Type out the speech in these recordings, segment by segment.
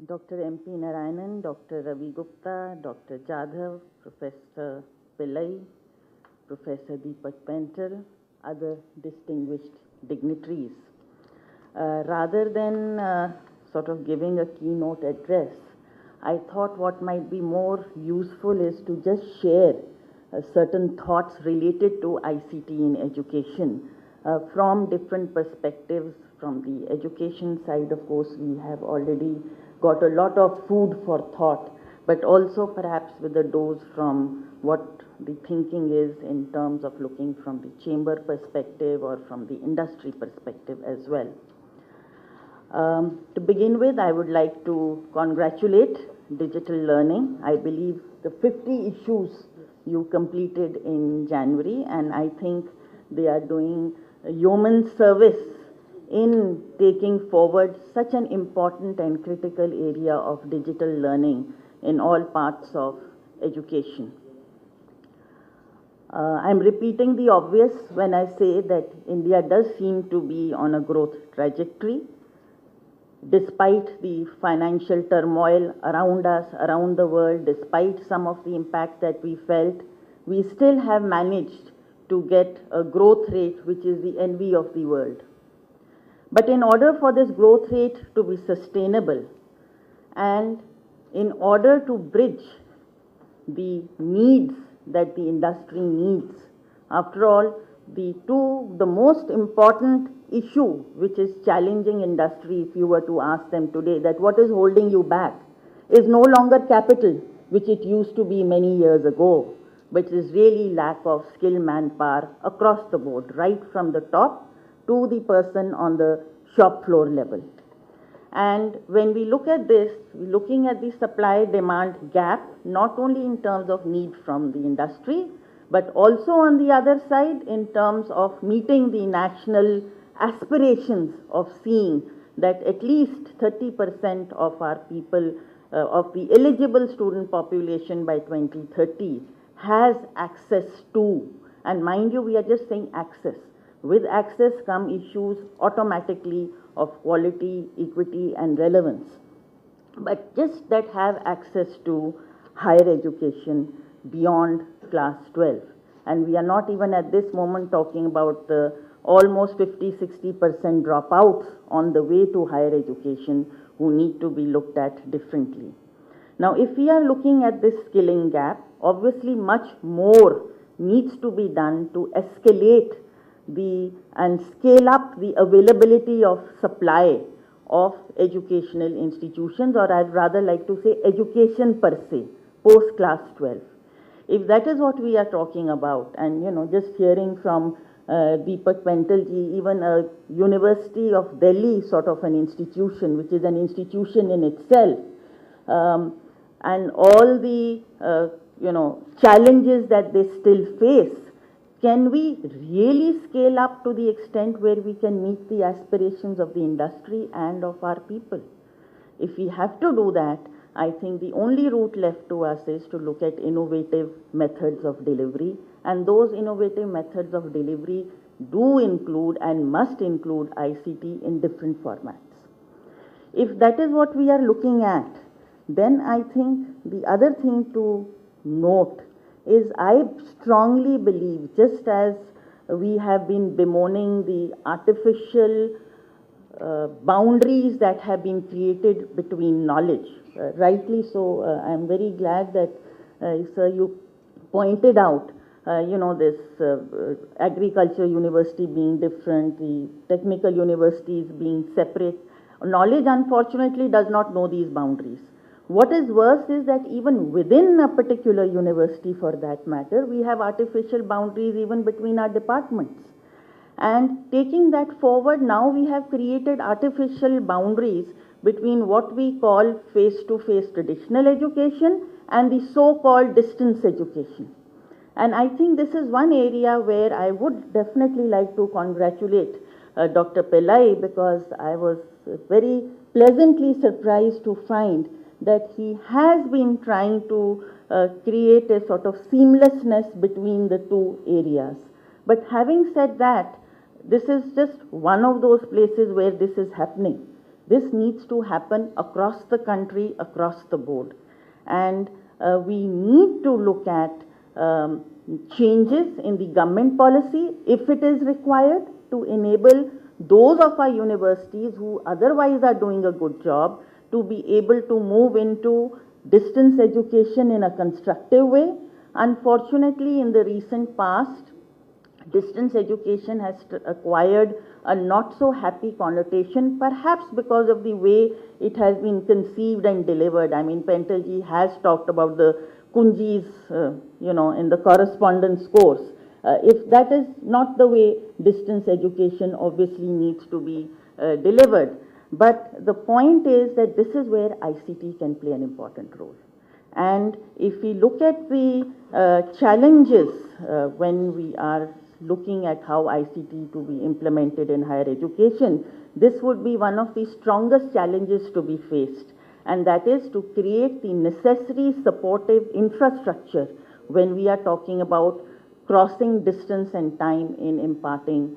Dr. M.P. Narayanan, Dr. Ravi Gupta, Dr. Jadhav, Professor Pillai, Professor Deepak Pental, other distinguished dignitaries. Rather than sort of giving a keynote address, I thought what might be more useful is to just share certain thoughts related to ICT in education from different perspectives. From the education side, of course, we have already got a lot of food for thought, but also perhaps with a dose from what the thinking is in terms of looking from the chamber perspective or from the industry perspective as well. To begin with, I would like to congratulate Digital Learning. I believe the 50 issues you completed in January, and I think they are doing a yeoman service in taking forward such an important and critical area of digital learning in all parts of education. I'm repeating the obvious when I say that India does seem to be on a growth trajectory. Despite the financial turmoil around us, around the world, despite some of the impact that we felt, we still have managed to get a growth rate which is the envy of the world. But in order for this growth rate to be sustainable and in order to bridge the needs that the industry needs, after all, the most important issue which is challenging industry, if you were to ask them today that what is holding you back, is no longer capital, which it used to be many years ago, but is really lack of skilled manpower across the board, right from the top to the person on the shop floor level. And when we look at this, we're looking at the supply-demand gap, not only in terms of need from the industry, but also on the other side in terms of meeting the national aspirations of seeing that at least 30% of our people, of the eligible student population by 2030 has access to, and mind you, we are just saying access. With access come issues automatically of quality, equity and relevance. But just that have access to higher education beyond class 12. And we are not even at this moment talking about the almost 50-60% dropouts on the way to higher education who need to be looked at differently. Now, if we are looking at this skilling gap, obviously much more needs to be done to escalate and scale up the availability of supply of educational institutions, or I'd rather like to say education per se, post class 12. If that is what we are talking about, and just hearing from Deepak Pental ji, even a University of Delhi sort of an institution, which is an institution in itself, and all the challenges that they still face, can we really scale up to the extent where we can meet the aspirations of the industry and of our people? If we have to do that, I think the only route left to us is to look at innovative methods of delivery, and those innovative methods of delivery do include and must include ICT in different formats. If that is what we are looking at, then I think the other thing to note is I strongly believe, just as we have been bemoaning the artificial boundaries that have been created between knowledge, rightly so, I'm very glad that, sir, you pointed out, this agriculture university being different, the technical universities being separate. Knowledge, unfortunately, does not know these boundaries. What is worse is that even within a particular university, for that matter, we have artificial boundaries even between our departments. And taking that forward, now we have created artificial boundaries between what we call face-to-face traditional education and the so-called distance education. And I think this is one area where I would definitely like to congratulate Dr. Pillai, because I was very pleasantly surprised to find that he has been trying to create a sort of seamlessness between the two areas. But having said that, this is just one of those places where this is happening. This needs to happen across the country, across the board. And we need to look at changes in the government policy, if it is required, to enable those of our universities who otherwise are doing a good job to be able to move into distance education in a constructive way. Unfortunately, in the recent past, distance education has acquired a not so happy connotation, perhaps because of the way it has been conceived and delivered. I mean, Pentalji has talked about the Kunjis, in the correspondence course. If that is not the way distance education obviously needs to be delivered. But the point is that this is where ICT can play an important role. And if we look at the challenges when we are looking at how ICT to be implemented in higher education, this would be one of the strongest challenges to be faced, and that is to create the necessary supportive infrastructure when we are talking about crossing distance and time in imparting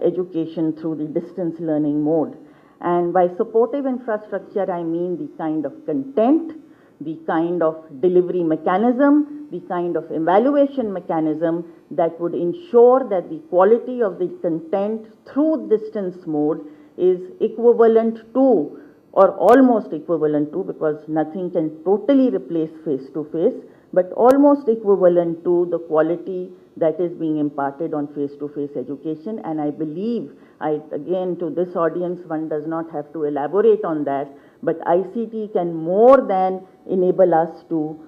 education through the distance learning mode. And by supportive infrastructure, I mean the kind of content, the kind of delivery mechanism, the kind of evaluation mechanism that would ensure that the quality of the content through distance mode is equivalent to, or almost equivalent to, because nothing can totally replace face-to-face, but almost equivalent to the quality that is being imparted on face-to-face education. And I believe, again, to this audience, one does not have to elaborate on that, but ICT can more than enable us to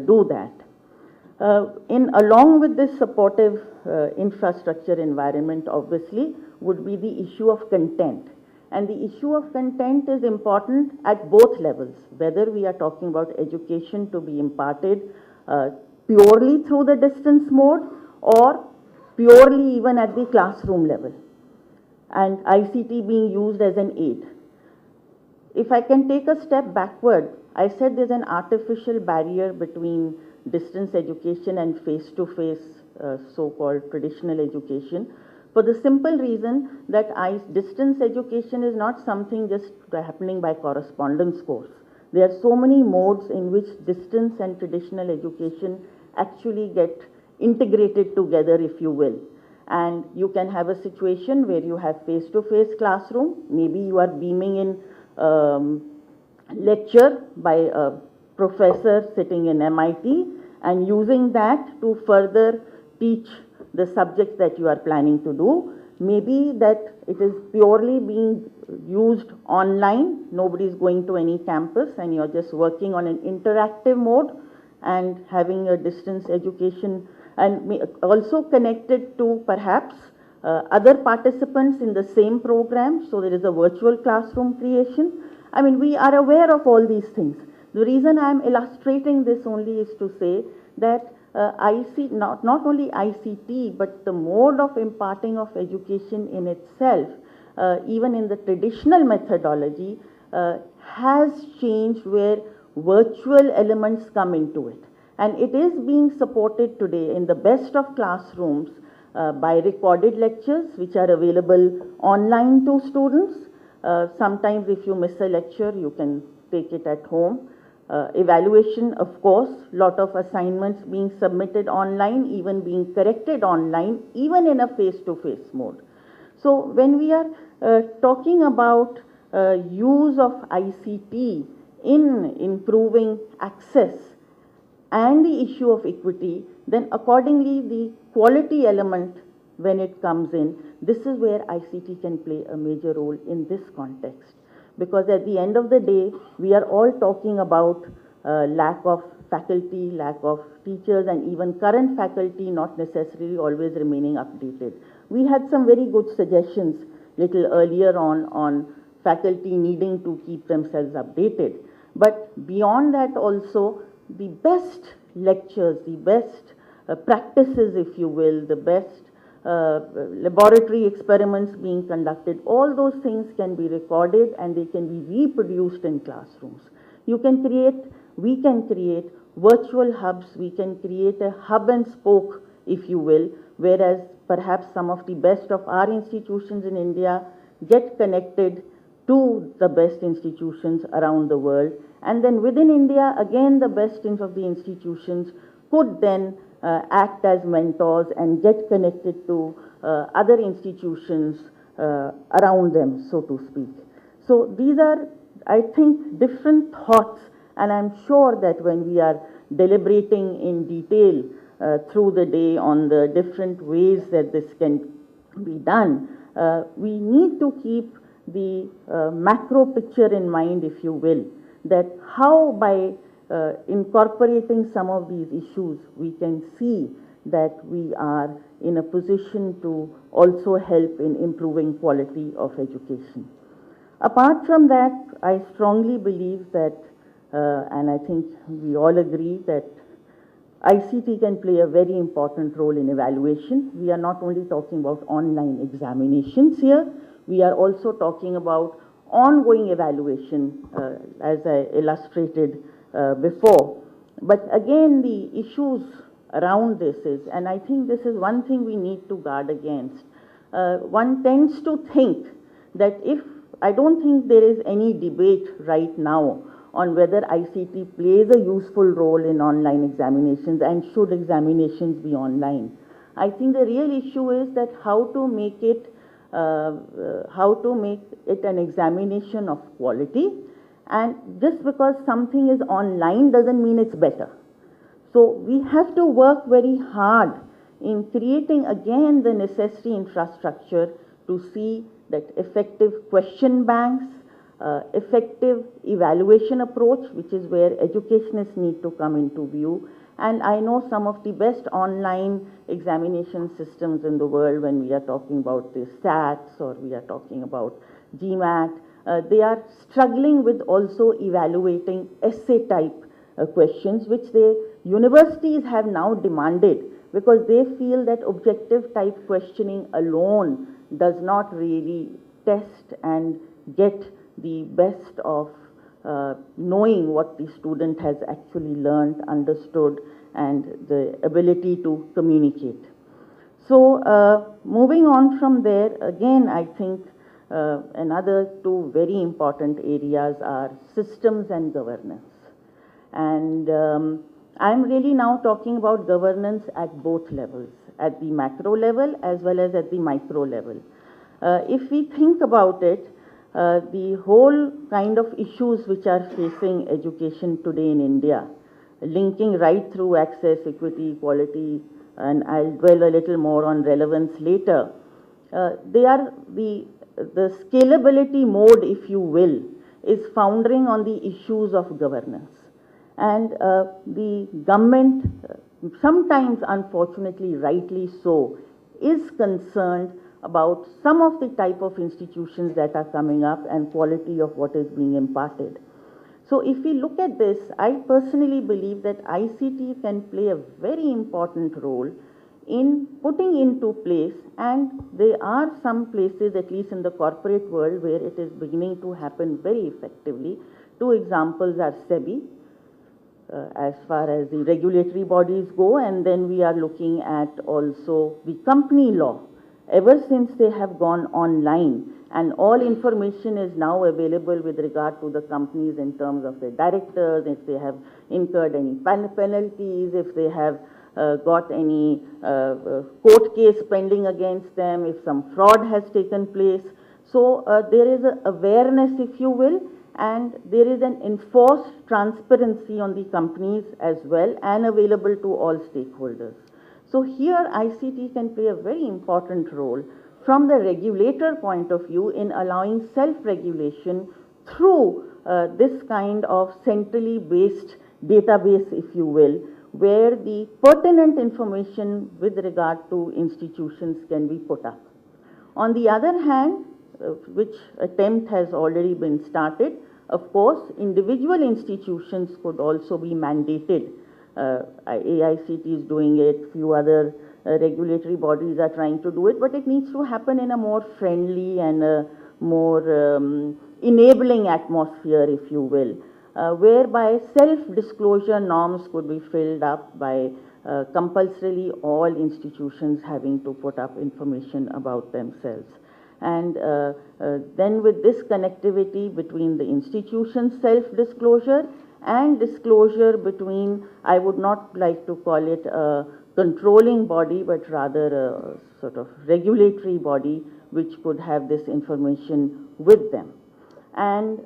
do that. Along with this supportive infrastructure environment, obviously, would be the issue of content. And the issue of content is important at both levels, whether we are talking about education to be imparted purely through the distance mode or purely even at the classroom level, and ICT being used as an aid. If I can take a step backward, I said there's an artificial barrier between distance education and face-to-face so-called traditional education, for the simple reason that distance education is not something just happening by correspondence course. There are so many modes in which distance and traditional education actually get integrated together, if you will. And you can have a situation where you have face-to-face classroom, maybe you are beaming in lecture by a professor sitting in MIT and using that to further teach the subjects that you are planning to do. Maybe that it is purely being used online, nobody is going to any campus and you're just working on an interactive mode and having a distance education, and also connected to perhaps other participants in the same program, so there is a virtual classroom creation. I mean, we are aware of all these things. The reason I am illustrating this only is to say that not only ICT, but the mode of imparting of education in itself, even in the traditional methodology, has changed where virtual elements come into it. And it is being supported today in the best of classrooms by recorded lectures which are available online to students. Sometimes if you miss a lecture, you can take it at home. Evaluation, of course, lot of assignments being submitted online, even being corrected online, even in a face-to-face mode. So when we are talking about use of ICT in improving access and the issue of equity, then accordingly the quality element, when it comes in, this is where ICT can play a major role in this context. Because at the end of the day, we are all talking about lack of faculty, lack of teachers, and even current faculty not necessarily always remaining updated. We had some very good suggestions little earlier on faculty needing to keep themselves updated. But beyond that also, the best lectures, the best practices, if you will, the best laboratory experiments being conducted, all those things can be recorded and they can be reproduced in classrooms. We can create virtual hubs, we can create a hub and spoke, if you will, whereas perhaps some of the best of our institutions in India get connected to the best institutions around the world. And then within India, again, the best of the institutions could then act as mentors and get connected to other institutions around them, so to speak. So these are, I think, different thoughts, and I'm sure that when we are deliberating in detail through the day on the different ways that this can be done, we need to keep the macro picture in mind, if you will, that how by incorporating some of these issues, we can see that we are in a position to also help in improving quality of education. Apart from that, I strongly believe that, and I think we all agree that ICT can play a very important role in evaluation. We are not only talking about online examinations here, we are also talking about ongoing evaluation, as I illustrated before. But again, the issues around this is, and I think this is one thing we need to guard against. One tends to think that I don't think there is any debate right now on whether ICT plays a useful role in online examinations and should examinations be online. I think the real issue is that how to make it an examination of quality, and just because something is online doesn't mean it's better. So we have to work very hard in creating again the necessary infrastructure to see that effective question banks, effective evaluation approach, which is where educationists need to come into view. And I know some of the best online examination systems in the world, when we are talking about the SATs or we are talking about GMAT, they are struggling with also evaluating essay type questions, which the universities have now demanded, because they feel that objective type questioning alone does not really test and get the best of knowing what the student has actually learned, understood, and the ability to communicate. So moving on from there, again, I think another two very important areas are systems and governance. And I'm really now talking about governance at both levels, at the macro level as well as at the micro level. If we think about it, the whole kind of issues which are facing education today in India, linking right through access, equity, equality, and I'll dwell a little more on relevance later, they are the scalability mode, if you will, is foundering on the issues of governance. And the government, sometimes unfortunately, rightly so, is concerned about some of the type of institutions that are coming up and quality of what is being imparted. So if we look at this, I personally believe that ICT can play a very important role in putting into place, and there are some places, at least in the corporate world, where it is beginning to happen very effectively. Two examples are SEBI, as far as the regulatory bodies go, and then we are looking at also the company law. Ever since they have gone online, and all information is now available with regard to the companies in terms of their directors, if they have incurred any penalties, if they have got any court case pending against them, if some fraud has taken place. So there is an awareness, if you will, and there is an enforced transparency on the companies as well, and available to all stakeholders. So here ICT can play a very important role from the regulator point of view in allowing self-regulation through this kind of centrally based database, if you will, where the pertinent information with regard to institutions can be put up. On the other hand, which attempt has already been started, of course, individual institutions could also be mandated. AICT is doing it, few other regulatory bodies are trying to do it, but it needs to happen in a more friendly and a more enabling atmosphere, if you will, whereby self-disclosure norms could be filled up by compulsorily all institutions having to put up information about themselves. And then with this connectivity between the institution's self-disclosure and disclosure between, I would not like to call it a controlling body, but rather a sort of regulatory body which could have this information with them. And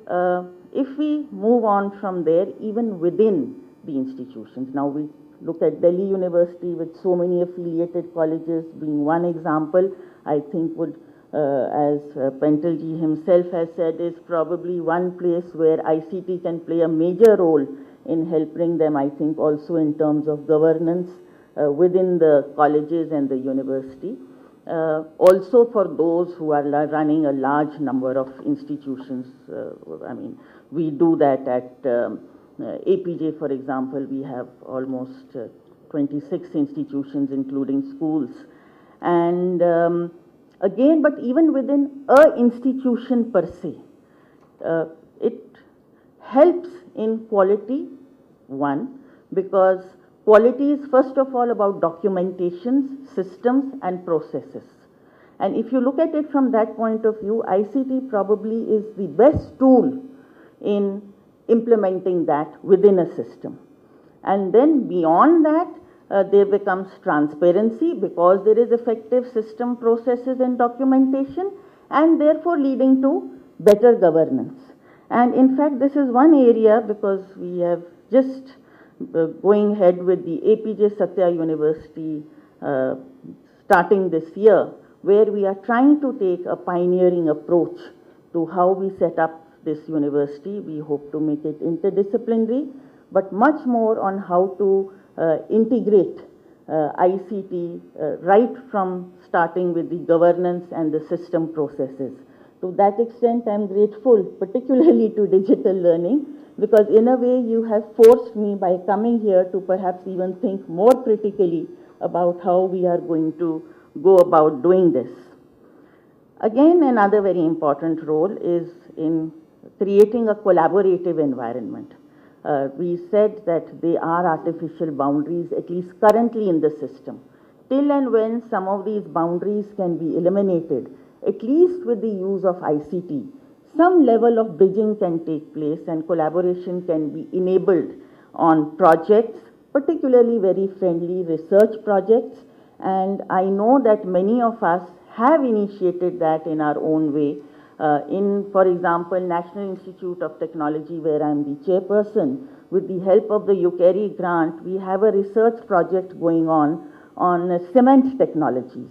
if we move on from there, even within the institutions, now we look at Delhi University with so many affiliated colleges being one example, I think would, as Pentalji himself has said, is probably one place where ICT can play a major role in helping them, I think, also in terms of governance within the colleges and the university. Also for those who are running a large number of institutions. I mean, we do that at APJ, for example. We have almost 26 institutions, including schools. And again, but even within a institution per se, it helps in quality, one, because quality is first of all about documentations, systems and processes. And if you look at it from that point of view, ICT probably is the best tool in implementing that within a system. And then beyond that, there becomes transparency because there is effective system processes and documentation, and therefore leading to better governance. And in fact, this is one area, because we have just going ahead with the APJ Satya University starting this year, where we are trying to take a pioneering approach to how we set up this university. We hope to make it interdisciplinary, but much more on how to integrate ICT right from starting with the governance and the system processes. To that extent, I am grateful particularly to digital learning, because in a way you have forced me by coming here to perhaps even think more critically about how we are going to go about doing this. Again, another very important role is in creating a collaborative environment. We said that there are artificial boundaries, at least currently in the system. Till and when some of these boundaries can be eliminated, at least with the use of ICT, some level of bridging can take place and collaboration can be enabled on projects, particularly very friendly research projects. And I know that many of us have initiated that in our own way. For example, National Institute of Technology, where I am the chairperson, with the help of the UKERI grant, we have a research project going on cement technologies.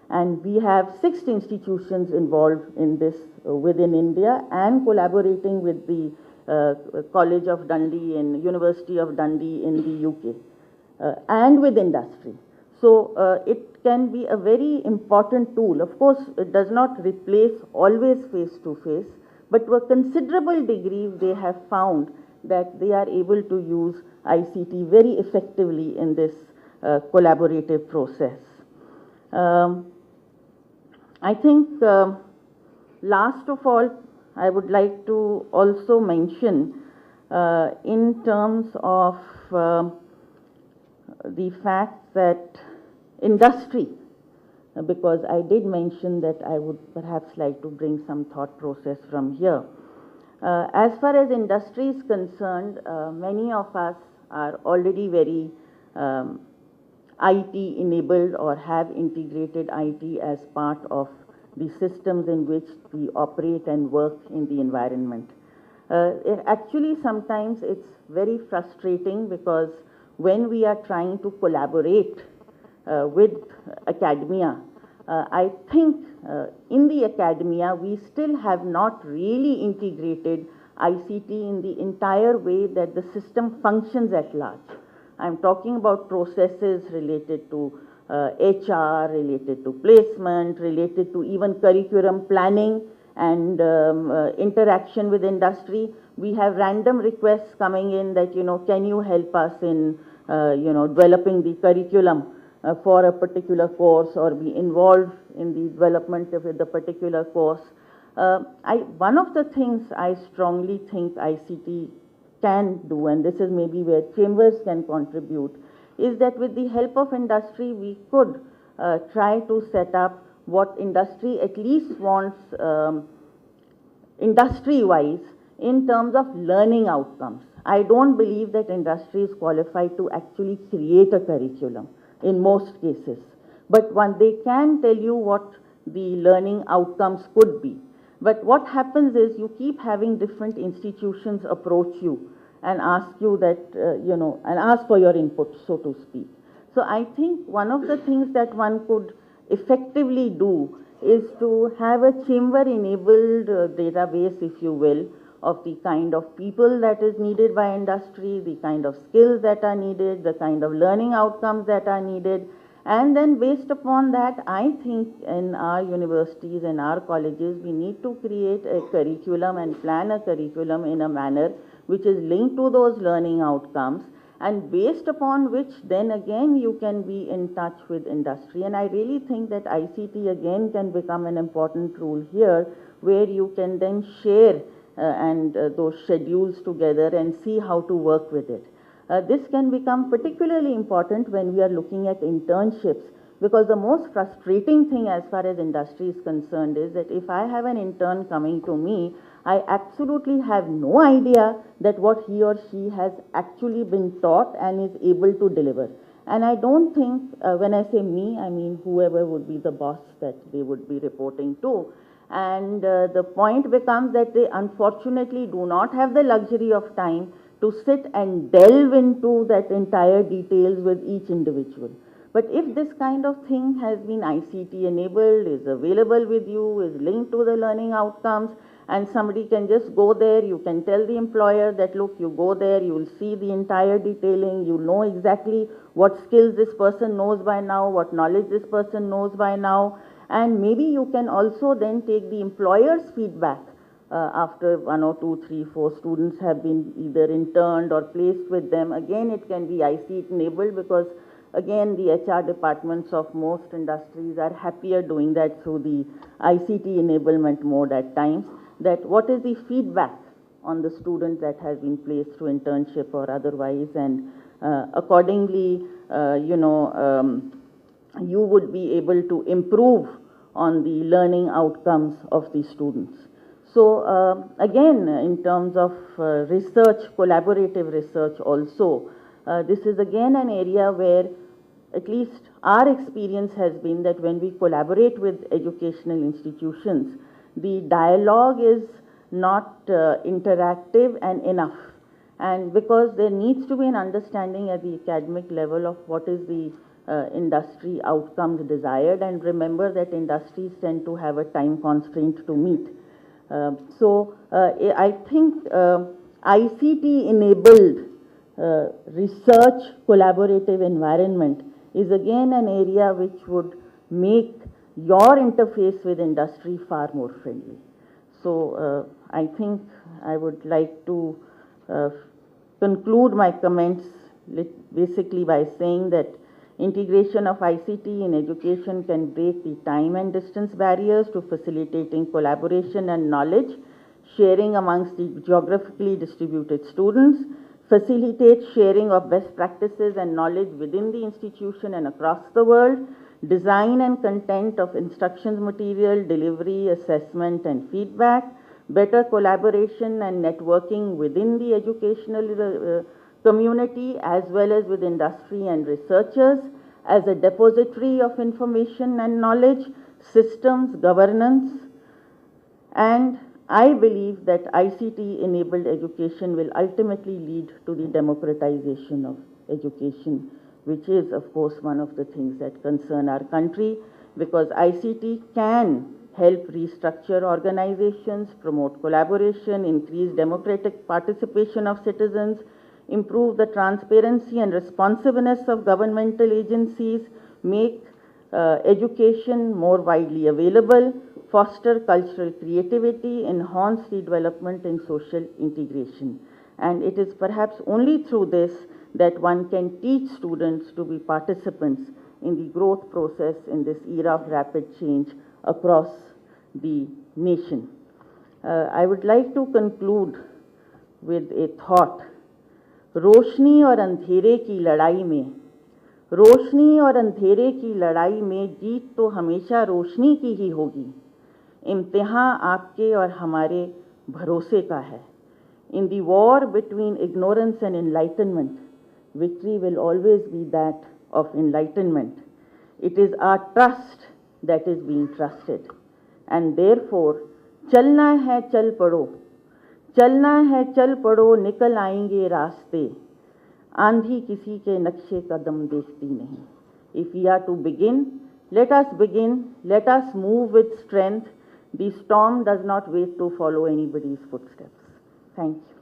And we have 6 institutions involved in this within India, and collaborating with the College of Dundee and University of Dundee in the UK, and with industry. So it can be a very important tool. Of course, it does not replace always face-to-face, but to a considerable degree they have found that they are able to use ICT very effectively in this collaborative process. I think last of all, I would like to also mention in terms of the fact that industry, because I did mention that I would perhaps like to bring some thought process from here. As far as industry is concerned, many of us are already very IT enabled or have integrated IT as part of the systems in which we operate and work in the environment. Actually, sometimes it's very frustrating, because when we are trying to collaborate with academia, I think in the academia we still have not really integrated ICT in the entire way that the system functions at large. I'm talking about processes related to HR, related to placement, related to even curriculum planning and interaction with industry. We have random requests coming in that, can you help us in, developing the curriculum for a particular course, or be involved in the development of the particular course. One of the things I strongly think ICT can do, and this is maybe where chambers can contribute, is that with the help of industry we could try to set up what industry at least wants industry-wise in terms of learning outcomes. I don't believe that industry is qualified to actually create a curriculum in most cases. But they can tell you what the learning outcomes could be. But what happens is you keep having different institutions approach you and ask you that, and ask for your input, so to speak. So I think one of the things that one could effectively do is to have a chamber-enabled database, if you will, of the kind of people that is needed by industry, the kind of skills that are needed, the kind of learning outcomes that are needed. And then based upon that, I think in our universities and our colleges, we need to create a curriculum and plan a curriculum in a manner which is linked to those learning outcomes, and based upon which then again you can be in touch with industry. And I really think that ICT again can become an important role here, where you can then share those schedules together and see how to work with it. This can become particularly important when we are looking at internships, because the most frustrating thing as far as industry is concerned is that if I have an intern coming to me, I absolutely have no idea that what he or she has actually been taught and is able to deliver. And I don't think, when I say me, I mean whoever would be the boss that they would be reporting to. And the point becomes that they unfortunately do not have the luxury of time to sit and delve into that entire details with each individual. But if this kind of thing has been ICT enabled, is available with you, is linked to the learning outcomes, and somebody can just go there, you can tell the employer that, look, you go there, you will see the entire detailing, you know exactly what skills this person knows by now, what knowledge this person knows by now, and maybe you can also then take the employer's feedback after 1 or 2, 3, 4 students have been either interned or placed with them. Again, it can be ICT enabled, because again, the HR departments of most industries are happier doing that through the ICT enablement mode at times, that what is the feedback on the student that has been placed through internship or otherwise, and accordingly, you would be able to improve on the learning outcomes of the students. So again, in terms of research, collaborative research also, this is again an area where at least our experience has been that when we collaborate with educational institutions, the dialogue is not interactive and enough. And because there needs to be an understanding at the academic level of what is the industry outcomes desired, and remember that industries tend to have a time constraint to meet. I think ICT enabled research collaborative environment is again an area which would make your interface with industry far more friendly. So I think I would like to conclude my comments basically by saying that integration of ICT in education can break the time and distance barriers to facilitating collaboration and knowledge sharing amongst the geographically distributed students, facilitate sharing of best practices and knowledge within the institution and across the world, design and content of instructions material, delivery, assessment and feedback, better collaboration and networking within the educational community as well as with industry and researchers as a depository of information and knowledge, systems, governance, and I believe that ICT-enabled education will ultimately lead to the democratization of education, which is, of course, one of the things that concern our country, because ICT can help restructure organizations, promote collaboration, increase democratic participation of citizens, improve the transparency and responsiveness of governmental agencies, make education more widely available, foster cultural creativity, enhance the development in social integration. And it is perhaps only through this that one can teach students to be participants in the growth process in this era of rapid change across the nation. I would like to conclude with a thought. रोशनी और अंधेरे की लड़ाई में रोशनी और अंधेरे की लड़ाई में जीत तो हमेशा रोशनी की ही होगी। इम्तिहान आपके और हमारे भरोसे का है। In the war between ignorance and enlightenment, victory will always be that of enlightenment. It is our trust that is being trusted. And therefore, चलना है चल पड़ो, चलना है चल पड़ो, निकल आएंगे रास्ते, आंधी किसी के नक्शे कदम देखती नहीं. If we are to begin, let us move with strength. The storm does not wait to follow anybody's footsteps. Thank you.